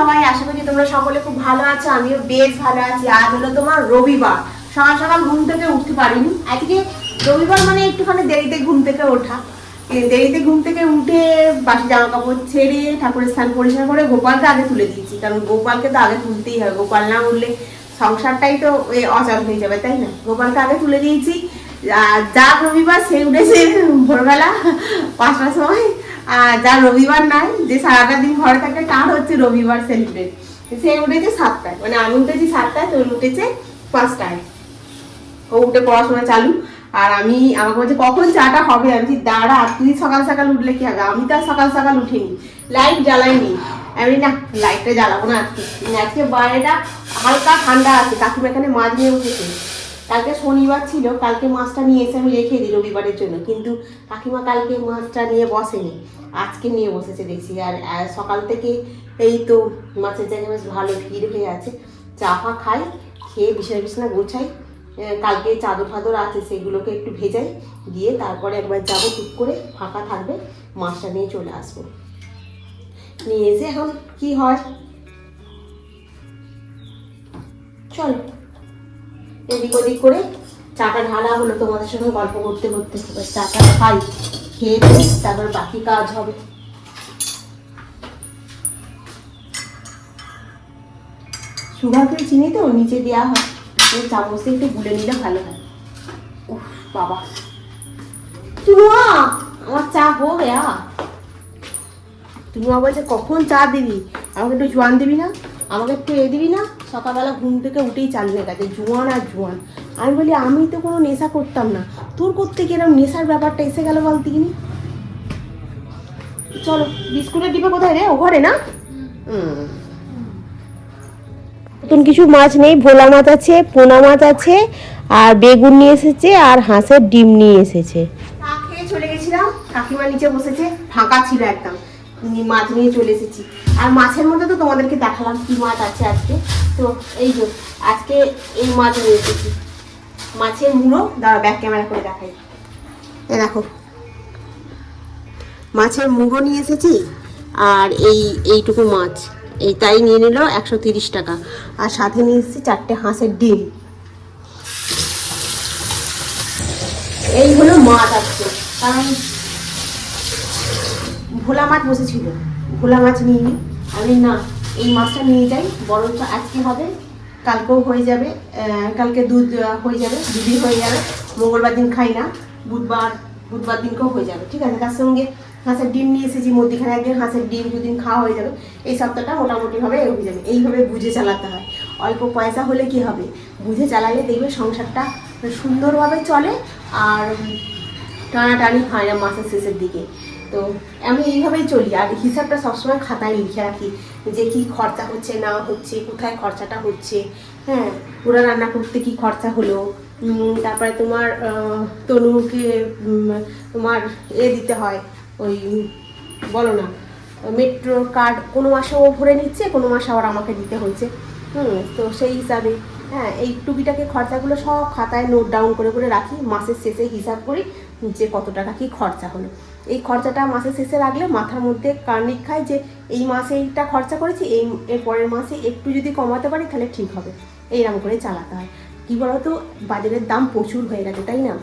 সবাই, আশা করি তোমরা সকলে খুব ভালো আছো। আমিও বেশ ভালো আছি। আজ হলো তোমার রবিবার। সকাল সকাল ঘুম থেকে উঠতে পারিনি আজকে। রবিবার মানে একটুখানি দেরিতে ঘুম থেকে ওঠা। দেরিতে ঘুম থেকে উঠে বাসি জামা কাপড় ছেড়ে ঠাকুরের স্থান পরিষ্কার করে গোপালকে আগে তুলে দিয়েছি, কারণ গোপালকে তো আগে তুলতেই হবে। গোপাল না উঠলে সংসারটাই তো অচল হয়ে যাবে, তাই না? গোপালকে আগে তুলে দিয়েছি। যা রবিবার সে উঠেছে ভোরবেলা 5টার সময়। যা রবিবার নাই, যে সারাটা দিন ঘরে থাকে, তার হচ্ছে রবিবার সেলিব্রেট। সে উঠেছে 7টায়, মানে আমি উঠেছি 7টায়, তো উঠেছে 5টায়। ও উঠে পড়াশোনা চালু। আর আমাকে বলছে কখন চাটা হবে। আমি দাঁড়া, তুই সকাল সকাল উঠলে কি হবে? আমি তো আর সকাল সকাল উঠিনি, লাইট জ্বালাইনি। আমি না লাইটটা জ্বালাবো না আজকে। আজকে বাইরেটা হালকা ঠান্ডা আছে। কাকিমা এখানে মাছ নিয়ে উঠেছে। কালকে শনিবার ছিল, কালকে মাছটা নিয়ে এসে আমি রেখে দিই রবিবারের জন্য, কিন্তু কাকিমা কালকে মাছটা নিয়ে বসেনি, আজকে নিয়ে বসেছে দেখছি। আর সকাল থেকে এই তো মাছের জায়গায় বেশ ভালো ভিড় হয়ে আছে। চা ফা খাই, খেয়ে বিছানা বিছানা গোছাই। কালকে চাদর ফাদর আছে, সেগুলোকে একটু ভেজাই, দিয়ে তারপরে একবার যাবো, টুক করে ফাঁকা থাকবে, মাছটা নিয়ে চলে আসবো। নিয়ে এসে এখন কি হয় চলো এদিক ওদিক করে চাটা ঢালা হলো, তোমাদের সঙ্গে গল্প করতে করতে। এবার চাটা খাই, খেয়ে তারপর বাকি কাজ হবে। সুগারকে চিনি তো নিচে দেওয়া হয়, ওই চামচে একটু গুলে নিলে ভালো হয়। উফ বাবা, টুনুয়া আমার চা হো গেয়া। টুনুয়া বলছে কখন চা দিবি, আমাকে একটু জোয়ান দিবি না, আমাকে একটু দিবি না? সকালবেলা ঘুম থেকে উঠেই চাল নিয়ে গেছে জোয়ান আর জোয়ান। আমি বলি আমি তো কোনো নেশা করতাম না, তোর করতে কিরম নেশার ব্যাপারটা এসে গেল বলতে কিনি। চলো বিস্কুটের ডিব্বা কোথায় রে? ও ঘরে না? নতুন কিছু মাছ নেই, ভোলা মাছ আছে, পোনা মাছ আছে, আর বেগুন নিয়ে এসেছে, আর হাঁসের ডিম নিয়ে এসেছে। চা খেয়ে চলে গেছিলাম, কাকিমা নিচে বসেছে, ফাঁকা ছিল একদম, মাছ নিয়ে চলে এসেছি। আর মাছের মধ্যে তো তোমাদেরকে দেখালাম কি মাছ আছে আজকে। তো এই যে আজকে এই মাছ নিয়ে এসেছি, মাছের মুড়ো। দাঁড়া ব্যাক ক্যামেরা করে দেখাই। এ দেখো, মাছের মুড়ো নিয়ে এসেছি, আর এইটুকু মাছ, এইটাই নিয়ে নিল 130 টাকা। আর সাথে নিয়ে এসেছি 4টে হাঁসের ডিম। এই হলো মাছ আজকে, কারণ ভোলা মাছ বসেছিল, ভোলা মাছ নিয়ে নিই। আমি না এই মাছটা নিয়ে যাই, বরঞ্চ আজকে হবে, কালকেও হয়ে যাবে, কালকে দুধ হয়ে যাবে, দুদিন হয়ে যাবে। মঙ্গলবার দিন খাই না, বুধবার দিনকেও হয়ে যাবে, ঠিক আছে। তার সঙ্গে হাঁসের ডিম নিয়ে এসেছি, মধ্যিখানে একদিন হাঁসের ডিম 2 দিন খাওয়া হয়ে যাবে। এই সপ্তাহটা মোটামুটিভাবে হয়ে যাবে। এইভাবে বুঝে চালাতে হয়। অল্প পয়সা হলে কি হবে, বুঝে চালালে দেখবে সংসারটা সুন্দরভাবে চলে, আর টানাটানি হয় না মাসের শেষের দিকে। তো আমি এইভাবেই চলি, আর হিসাবটা সবসময় খাতায় লিখে রাখি, যে কি খরচা হচ্ছে না হচ্ছে, কোথায় খরচাটা হচ্ছে। হ্যাঁ, পুরো রান্না করতে কি খরচা হলো, তারপরে তোমার তনুকে তোমার দিতে হয়, ওই বলো না, মেট্রো কার্ড কোনো মাসে ও ভরে নিচ্ছে, কোনো মাসে আবার আমাকে দিতে হচ্ছে। তো সেই হিসাবে হ্যাঁ, এই টুকিটাকে খরচাগুলো সব খাতায় নোট ডাউন করে করে রাখি। মাসের শেষে হিসাব করি যে কত টাকা কি খরচা হলো। এই খরচাটা মাসের শেষে রাখলে মাথার মধ্যে কানিক খায় যে এই মাসে এইটা খরচা করেছি, এর পরের মাসে একটু যদি কমাতে পারি তাহলে ঠিক হবে। এইরকম করে চালাতে হয়। কী বলতো, বাজারের দাম প্রচুর হয়ে গেছে, তাই না?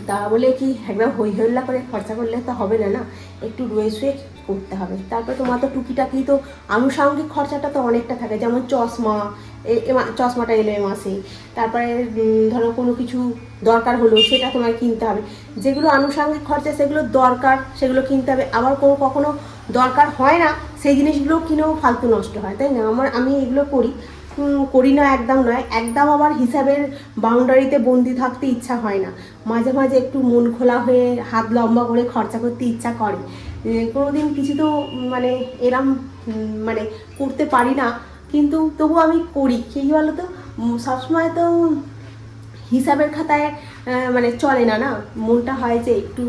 তা বলে কি একদম হই হল্লা করে খরচা করলে তো হবে না, না একটু রয়ে শুয়ে করতে হবে। তারপরে তোমার তো টুকিটাকি তো আনুষঙ্গিক খরচাটা তো অনেকটা থাকে, যেমন চশমাটা এলো এ মাসে। তারপরে ধরো কোনো কিছু দরকার হলো, সেটা তোমার কিনতে হবে। যেগুলো আনুষঙ্গিক খরচা সেগুলো দরকার, সেগুলো কিনতে হবে। আবার কখনো দরকার হয় না, সেই জিনিসগুলো কিনেও ফালতু নষ্ট হয়, তাই না? আমি এগুলো করি না, একদম নয়। একদম আবার হিসাবের বাউন্ডারিতে বন্দি থাকতে ইচ্ছা হয় না। মাঝে মাঝে একটু মন খোলা হয়ে হাত লম্বা করে খরচা করতে ইচ্ছা করে। কোনোদিন কিছু তো মানে এরম মানে করতে পারি না, কিন্তু তবু আমি করি। সেই বলো তো, সবসময় তো হিসাবের খাতায় মানে চলে না, না মনটা হয় যে একটু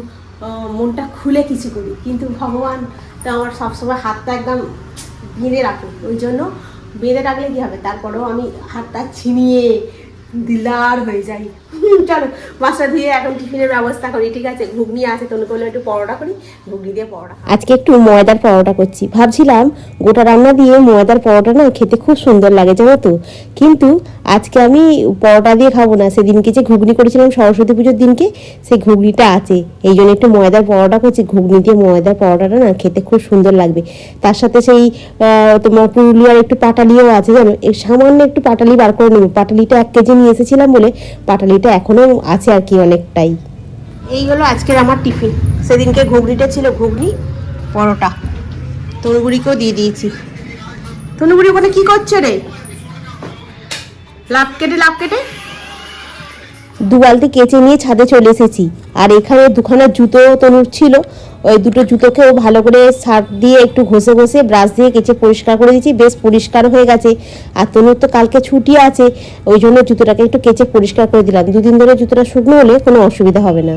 মনটা খুলে কিছু করি, কিন্তু ভগবান তো আমার সবসময় হাতটা একদম বেঁধে রাখে। ওই জন্য বেঁধে রাখলে কী হবে, তারপরেও আমি হাতটা ছিনিয়ে দিলার হয়ে যায়। চলো মাছটা ধুয়ে এখন টিফিনের ব্যবস্থা করি, ঠিক আছে? ঘুগনি আছে, তনু করলে একটু পরোটা করি, ঘুগনি দিয়ে পরোটা। আজকে একটু ময়দার পরোটা করছি, ভাবছিলাম গোটা রান্না দিয়ে ময়দার পরোটা না খেতে খুব সুন্দর লাগে জানো তো, কিন্তু আজকে আমি পরোটা দিয়ে খাবো না। সেদিনকে যে ঘুগনি করেছিলাম সরস্বতী পুজোর দিনকে, সেই ঘুগনিটা আছে, এই জন্য একটু ময়দার পরোটা করছি। ঘুগনি দিয়ে ময়দার পরোটাটা না খেতে খুব সুন্দর লাগবে। তার সাথে সেই তোমার পুরুলিয়ার একটু পাটালিও আছে জানো, এই সামান্য একটু পাটালি বার করে নেবো। পাটালিটা 1 কেজি নিয়ে এসেছিলাম বলে পাটালিটা এখনো আছে আর কি অনেকটাই। এই হলো আজকের আমার টিফিন। সেদিনকে ঘুগনিটা ছিল, ঘুগনি পরোটা। তনুগুড়িকেও দিয়ে দিয়েছি। তনুগুড়ি ওখানে কি করছে রে? লাভ কেটে 2 বালতি কেচে নিয়ে ছাদে চলে এসেছি। আর এখানে 2খানা জুতো তনুর ছিল, ওই 2টো জুতোকেও ভালো করে সার্ফ দিয়ে একটু ঘষে ব্রাশ দিয়ে কেচে পরিষ্কার করে দিয়েছি। বেশ পরিষ্কার হয়ে গেছে। আর তনুর তো কালকে ছুটি আছে, ওই জন্য জুতোটাকে একটু কেচে পরিষ্কার করে দিলাম। 2 দিন ধরে জুতোটা শুকনো হলে কোনো অসুবিধা হবে না।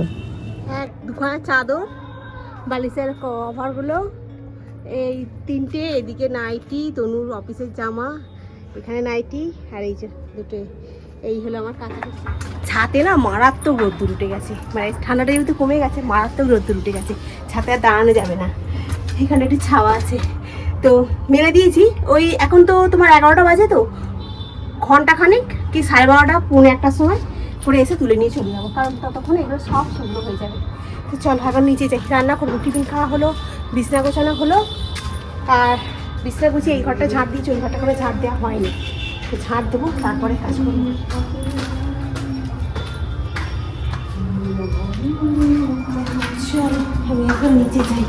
2খানা চাদর, বালিশের কভারগুলো, এই 3টে, এদিকে নাইটি, তনুর অফিসের জামা, এখানে নাইটি, আর এই যে 2টো। এই হলো আমার কাছাকাছি। ছাতে না মারাত্মক রোদ্দুর উঠে গেছে, মানে ঠান্ডাটা যেহেতু কমে গেছে, মারাত্মক রোদ্দুর উঠে গেছে। ছাতে আর দাঁড়ানো যাবে না। এখানে একটু ছাওয়া আছে তো মেলে দিয়েছি। ওই এখন তো তোমার 11টা বাজে, তো ঘন্টাখানেক কি 12:30 পৌনে 1টার সময় করে এসে তুলে নিয়ে চলে যাবো, কারণ ততক্ষণ এগুলো সব শুকনো হয়ে যাবে। তো চল এখন নিচে যাই, রান্না করবো। টিফিন খাওয়া হলো, বিছনা গোছানো হলো। আর বিছনা গুছিয়ে এই ঘরটা ঝাঁট দিয়েছি, ওই ঘরটা করে ঝাঁট দেওয়া হয়নি, ঝাঁট দেবো তারপরে কাজ করবো। চল আমি এখন নিচে যাই।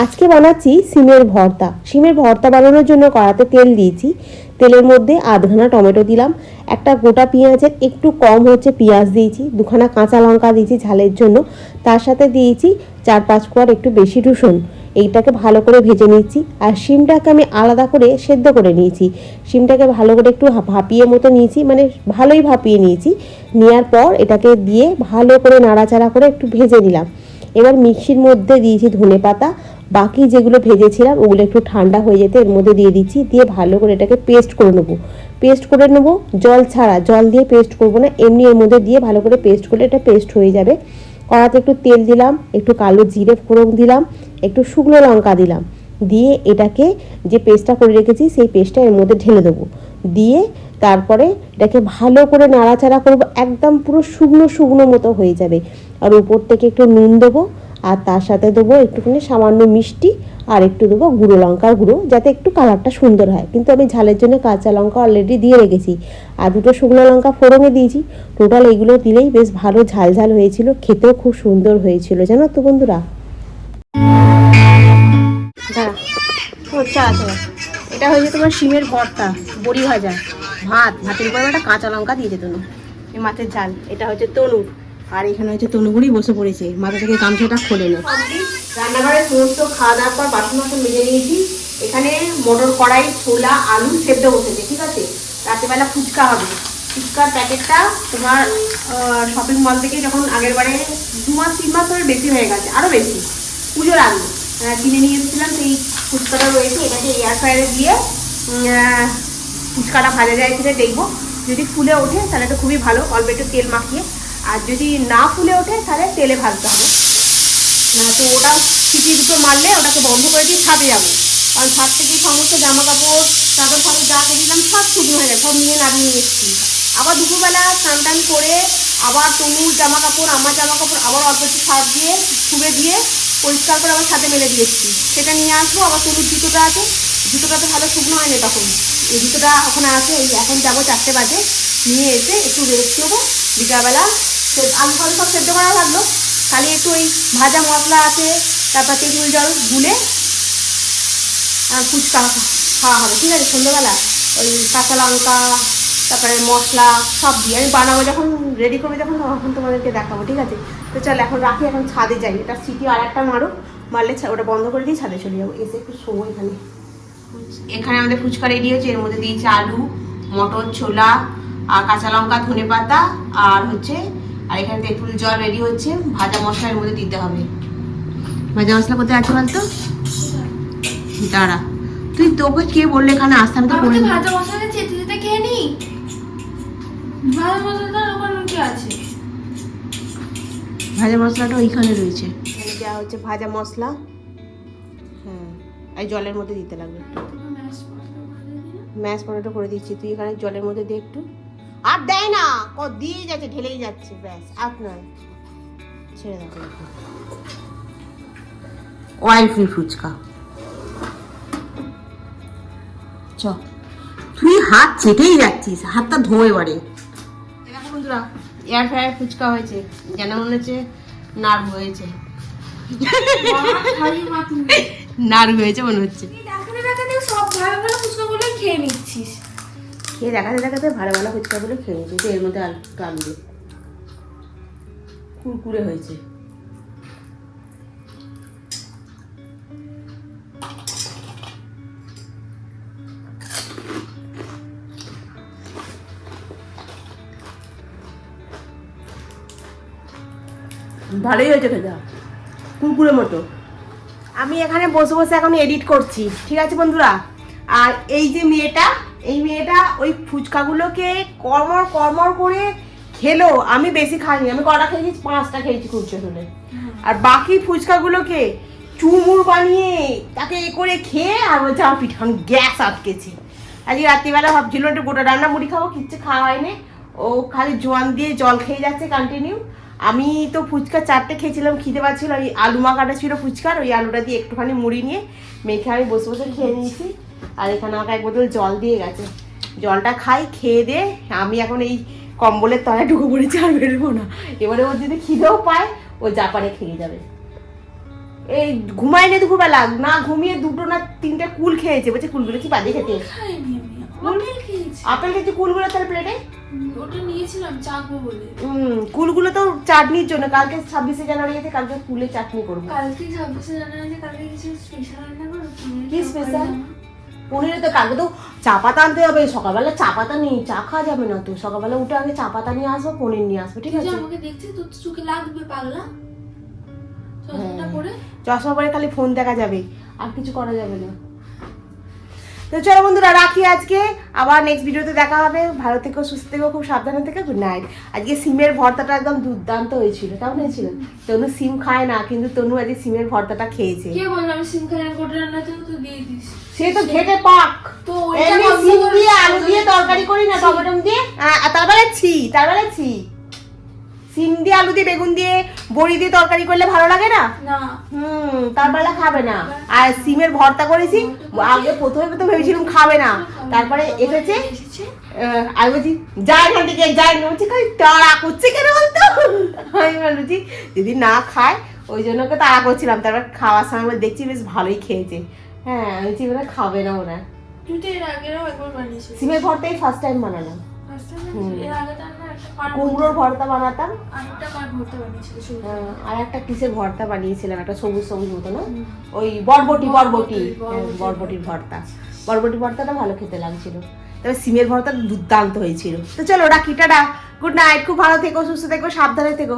আজকে বানাচ্ছি সিমের ভর্তা। সিমের ভর্তা বানানোর জন্য কড়াতে তেল দিয়েছি। তেলের মধ্যে 1/2 টমেটো দিলাম, একটা গোটা পেঁয়াজের একটু কম হচ্ছে পেঁয়াজ দিয়েছি, 2খানা কাঁচা লঙ্কা দিয়েছি ঝালের জন্য, তার সাথে দিয়েছি 4-5 কোয়ার একটু বেশি রসুন। এইটাকে ভালো করে ভেজে নিচ্ছি। আর শিমটাকে আমি আলাদা করে সেদ্ধ করে নিয়েছি। শিমটাকে ভালো করে একটু ভাপিয়ে মতো নিয়েছি, মানে ভালোই ভাপিয়ে নিয়েছি। নেওয়ার পর এটাকে দিয়ে ভালো করে নাড়াচাড়া করে একটু ভেজে নিলাম। এবার মিক্সির মধ্যে দিয়েছি ধনেপাতা, বাকি যেগুলো ভেজেছিলাম ওগুলো একটু ঠান্ডা হয়ে যেতে এর মধ্যে দিয়ে দিচ্ছি, দিয়ে ভালো করে এটাকে পেস্ট করে নেবো। জল ছাড়া, জল দিয়ে পেস্ট করবো না, এমনি এর মধ্যে দিয়ে ভালো করে পেস্ট করলে এটা পেস্ট হয়ে যাবে। কড়াতে একটু তেল দিলাম, একটু কালো জিরে ফোড়ন দিলাম, একটু শুকনো লঙ্কা দিলাম, দিয়ে এটাকে যে পেস্টটা করে রেখেছি সেই পেস্টটা এর মধ্যে ঢেলে দেবো। দিয়ে তারপরে এটাকে ভালো করে নাড়াচাড়া করবো, একদম পুরো শুকনো মতো হয়ে যাবে। আর উপর থেকে একটু নুন দেবো, আর তার সাথে দেবো একটুখানি সামান্য মিষ্টি, আর একটু দেবো গুঁড়ো লঙ্কার গুঁড়ো, যাতে একটু কালারটা সুন্দর হয়। কিন্তু আমি ঝালের জন্য কাঁচা লঙ্কা অলরেডি দিয়ে রেখেছি, আর 2টো শুকনো লঙ্কা ফোড়নে দিয়েছি। টোটাল এগুলো দিলেই বেশ ভালো ঝাল হয়েছিল, খেতেও খুব সুন্দর হয়েছিল জানো তো বন্ধুরা। এটা হয়েছে তোমার শিমের ভর্তা, বড়ি ভাজা, ভাতের উপরে একটা কাঁচা লঙ্কা দিয়েছে তনু, এই মাছের ঝাল। এটা হচ্ছে তনুর, আর এখানে হচ্ছে তনুগুড়ি বসে পড়েছে, মাথা থেকে গামছাটা খোলে না। রান্নাঘরে সমস্ত খাওয়া দাওয়ার পর বাসন মেজে নিয়েছি। এখানে মটর কড়াই, ছোলা, আলু সেদ্ধ বসেছে, ঠিক আছে? রাত্রেবেলা ফুচকা হবে। ফুচকার প্যাকেটটা তোমার শপিং মল থেকে যখন আগের বারে 2-3 মাস ধরে বেশি হয়ে গেছে, আরও বেশি, পুজোর আগে কিনে নিয়ে এসেছিলাম। সেই ফুচকাটা রয়েছে, এটাকে এয়ার ফ্রায়ারে দিয়ে ফুচকাটা ভাজা যায় সেটা দেখবো। যদি ফুলে ওঠে তাহলে তো খুবই ভালো, অল্প একটু তেল মাখিয়ে। আর যদি না ফুলে ওঠে তাহলে তেলে ভাজতে হবে। তো ওটা সিটি 2টো মারলে ওটাকে বন্ধ করে দিয়ে ছাদে যাবো, কারণ ছাদ থেকে সমস্ত জামা কাপড় চাদর ফাদর যা কিনেছিলাম সব শুকনো হয়ে যায়, সব নিয়ে নামিয়ে নিয়ে এসেছি। আবার দুপুরবেলা স্নান টান করে আবার তনুর জামা কাপড়, আমার জামা কাপড় আবার অল্প একটু সার দিয়ে ছুঁড়ে দিয়ে পরিষ্কার করে আবার ছাদে মেলে দিয়েছি। সেটা নিয়ে আসবো। আবার তনুর জুতোটা আছে, জুতোটা তো ভালো শুকনো হয়নি তখন, এই জুতোটা ওখানে আছে। এই এখন যাবো 4টে বাজে, নিয়ে এসে একটু রেস্ট নেবো। বিকালবেলা আলু ফালু সব সেদ্ধ করা থাকলো, খালি একটু ওই ভাজা মশলা আছে, তারপর তেঁতুল জল গুলে আর ফুচকা খাওয়া হবে, ঠিক আছে? সন্ধ্যেবেলা ওই কাঁচা লঙ্কা, তারপরে মশলা সব দিয়ে আমি বানাবো, যখন রেডি করবো যখন তখন তোমাদেরকে দেখাবো, ঠিক আছে? তো চল এখন রাখি, এখন ছাদে যাই। এটা সিটি আর একটা মারো, মারলে ওটা বন্ধ করে দিয়ে ছাদে চলে যাবো। এসে একটু শোবো এখানে। এখানে আমাদের ফুচকা রেডি হচ্ছে। এর মধ্যে দিয়েছি আলু, মটর, ছোলা আর কাঁচা লঙ্কা, ধনে পাতা আর হচ্ছে, আর এখানে তেঁতুল জল রেডি হচ্ছে। ভাজা মশলা এর মধ্যে দিতে হবে। ভাজা মশলা কোথায় আছে বলতো? দাঁড়া, তুই তোকে কে বললে এখানে আসতে? আমি তো আমি তো ভাজা মশলা চেটে চেটে খেয়ে নি। ভাজা মশলাটা ওখানে কি আছে? ভাজা মশলাটা ওইখানে রয়েছে। এখানে দেওয়া হচ্ছে ভাজা মশলা। হ্যাঁ, এই জলের মধ্যে দিতে লাগবে। ম্যাশ পটেটো করে দিচ্ছি, তুই এখানে জলের মধ্যে দিয়ে একটু। আর দেয় না, দিয়ে যাচ্ছে, ঢেলেই যাচ্ছে, ব্যাস আর নয়, ছেড়ে দেখো। Oil free fuchka. চ, তুই হাত চেটেই যাচ্ছিস, হাতটা ধো এবারে। দেখো বন্ধুরা, এয়ার ফ্রায়ার ফুচকা হয়েছে, যেন মনে হচ্ছে নার্ভ হয়েছে। নার্ভ হয়েছে মনে হচ্ছে। সব ভালো ভালো ফুচকাগুলো খেয়ে নিচ্ছিস। খেয়ে দেখাতে দেখাতে ভালো ভালো ফুচকাগুলো খেয়ে নিচ্ছি। এর মধ্যে আলু দিয়ে কুরকুরে হয়েছে। ভালোই হয়েছে খেতে, কুরকুরে মতো। আমি এখানে বসে বসে এখন এডিট করছি, ঠিক আছে বন্ধুরা। আর এই যে মেয়েটা, এই মেয়েটা ওই ফুচকাগুলোকে কর্মর কর্মর করে খেলো। আমি বেশি খাইনি, আমি কটা খেয়েছি, 5টা খেয়েছি খুঁজছে হলে। আর বাকি ফুচকাগুলোকে চুমুর বানিয়ে তাকে এ করে খেয়ে আর বলছে আমার পিঠান গ্যাস আটকেছে। আজকে রাত্রিবেলা ভাবছিল একটু গোটা রান্না মুড়ি খাবো, কিচ্ছু খাওয়া হয়নি। ও খালি জোয়ান দিয়ে জল খেয়ে যাচ্ছে কন্টিনিউ। আমি তো ফুচকা 4টে খেয়েছিলাম, খিদে পাচ্ছিল। ওই আলু মাখাটা ছিল ফুচকার, ওই আলুটা দিয়ে একটুখানি মুড়ি নিয়ে মেখে আমি বসে বসে খেয়ে নিয়েছি। আর এখানে আমাকে 1 বোতল জল দিয়ে গেছে, জলটা খাই, খেয়ে দিয়ে আমি এখন এই কম্বলের তলায় ঢুকে পড়েছি, আর বেরোবো না। এবারে ওর যদি খিদেও পায় ও জাপানে খেয়ে যাবে। এই ঘুমায়নি দুপুরবেলা, না ঘুমিয়ে 2টো না 3টে কুল খেয়েছে। বলছে কুলগুলো কি বাজে খেতে। আপেল খেয়েছি, কুলগুলো তার প্লেটে ওটা নিয়েছিলাম চাকবো বলে। কুলগুলো তো চাটনির জন্য, কালকে 26শে জানুয়ারি আছে, কালকে কুলের চাটনি করবো। কালকে 26শে জানুয়ারি, কালকে কিছু স্পেশাল রান্না করব। কি স্পেশাল? পনিরে তো কালকে তো চা পাতা আনতে হবে। সকালবেলা চা পাতা নেই, চা খাওয়া যাবে না তো। সকালবেলা উঠে আগে চা পাতা নিয়ে আসবো, পনির নিয়ে আসবো, ঠিক আছে? আমাকে দেখছিস, তোর চোখে লাগবে পাগলা। চশমাটা পরে, চশমা পরে খালি ফোন দেখা যাবে, আর কিছু করা যাবে না। তো চলো বন্ধুরা, রাখি আজকে। আবার নেক্সট ভিডিওতে দেখা হবে। ভালো থেকো, সুস্থ থেকো, খুব সাবধানে থেকো। Good night. আজকে সিমের ভর্তাটা একদম দুর্দান্ত হয়েছিল। কেমন হয়েছিল? তনু সিম খায় না, কিন্তু তনু আজকে সিমের ভর্তাটা খেয়েছে। কে বলল আমি সিম খাই না? গোটা রান্নাতে তো দিয়ে দিস। সে তো ঘেটে পাক। তো এমনি সিম দিয়ে আলু দিয়ে তরকারি করি না, টমেটো দিয়ে। তারপরে সিম দিয়ে আলু দিয়ে বেগুন দিয়ে বড়ি দিয়ে তরকারি করলে ভালো লাগে না? না। তারপরে খাবে না। আর সিমের ভর্তা করেছি, আগে প্রথমে ভেবেছিলাম খাবে না, তারপরে এসেছে। আমি বলছি যা এখান থেকে, যাই না। বলছি খালি তাড়া করছে কেন বলতো? আমি বলছি যদি না খায় ওই জন্য ওকে তাড়া করছিলাম। তারপর খাওয়ার সময় দেখছি বেশ ভালোই খেয়েছে। হ্যাঁ, আমি বলছি ওরা খাবে না ওরা। তুই তো এর আগেও একবার বানিয়েছিস। সিমের ভর্তাই ফার্স্ট টাইম বানালাম। এর আগে তো আমরা একটা কুমড়োর ভর্তা বানাতাম, আরেকটা ভর্তা বানিয়েছিস। আর একটা কিসের ভর্তা বানিয়েছিলাম, একটা সবুজ সবুজ মতো না, ওই বরবটির ভর্তা। বরবটি ভর্তাটা ভালো খেতে লাগছিল। তবে সিমের ভর্তা দুর্দান্ত হয়েছিল। তো চলো রাখি, টাটা, গুড নাইট। খুব ভালো থেকো, সুস্থ থেকো, সাবধানে থেকো।